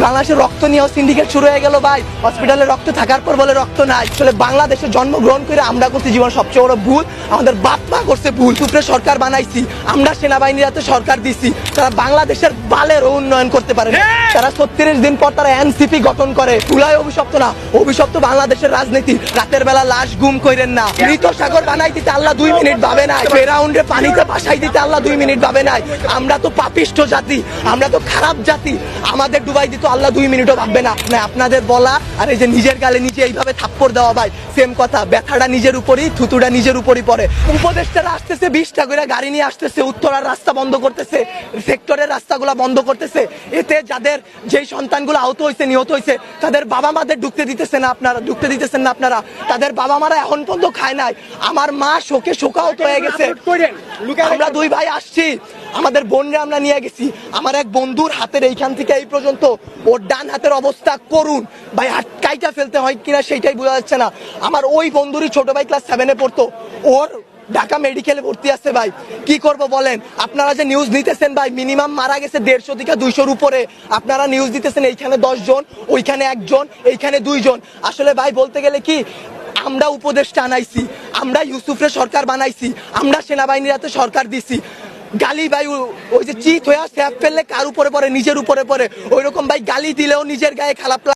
বাংলাদেশের রক্ত নিয়েও সিন্ডিকেট শুরু হয়ে গেল ভাই। হসপিটালে রক্ত থাকার পর বলে রক্ত নাই। আসলে বাংলাদেশে জন্মগ্রহণ করে আমরা করছি জীবন সবচেয়ে বড় ভুল, আমাদের বাপ মা করছে ভুল। সুপ্রে সরকার বানাইছি আমরা, সেনাবাহিনীর হাতে সরকার দিছি, তারা বাংলাদেশের বালের উন্নয়ন করতে পারে না। তারা 36 দিন পর তারা এনসিপি গঠন করে। তুলায় অভিশপ্ত না, অভিশপ্ত বাংলাদেশের রাজনীতি। রাতের বেলা লাশ গুম কইরেন না। মৃত সাগর বানাই দিতে আল্লাহ 2 মিনিট ভাবে নাই। ফেরাউন্ডে পানিতে ভাসাই দিতে আল্লাহ 2 মিনিট ভাবে নাই। আমরা তো পাপিষ্ঠ জাতি, আমরা তো খারাপ জাতি, আমাদের ডুবাই দিত আল্লাহ 2 মিনিটও ভাববে না। আপনাদের বলা আর এই যে নিজের গালে নিজে এইভাবে থাপ্পড় দেওয়া ভাই সেম কথা। ব্যথাটা নিজের উপরই, থুতুটা নিজের উপরই পড়ে। উপদেষ্টারা আসতেছে 20টা করে গাড়ি নিয়ে আসতেছে, উত্তরার রাস্তা বন্ধ করতেছে, সেক্টরের রাস্তাগুলো বন্ধ করতেছে। এতে যাদের যেই সন্তানগুলো আহত হয়েছে, নিহত হয়েছে, তাদের বাবা মাদের ঢুকতে দিতেছেন না আপনারা। তাদের বাবা মারা এখন পর্যন্ত খায় নাই। আমার মা শোকে শোকাহত হয়ে গেছে। আমরা 2 ভাই আসছি, আমাদের বোনরা আমরা নিয়ে গেছি। আমার এক বন্ধুর হাতের এইখান থেকে এই পর্যন্ত ওর ডান হাতের অবস্থা করুন ভাই, হাত কাইটা ফেলতে হয় কিনা সেটাই বোঝা যাচ্ছে না। আমার ওই বন্ধুরই ছোট ভাই ক্লাস 7-এ পড়তো, ওর ঢাকা মেডিকেলে ভর্তি আছে ভাই। কি করব বলেন? আপনারা যে নিউজ নিতেছেন ভাই, মিনিমাম মারা গেছে 150 থেকে 200-র উপরে। আপনারা নিউজ দিতেছেন এইখানে 10 জন, ওইখানে 1 জন, এইখানে 2 জন। আসলে ভাই বলতে গেলে কি, আমরা উপদেষ্টা আনাইছি, আমরা ইউসুফের সরকার বানাইছি, আমরা সেনাবাহিনীর হাতে সরকার দিছি। গালি ভাই ওই যে চিত হয়ে স্যাপ ফেললে কার উপরে পড়ে? নিজের উপরে পড়ে। ওইরকম ভাই গালি দিলেও নিজের গায়ে খারাপ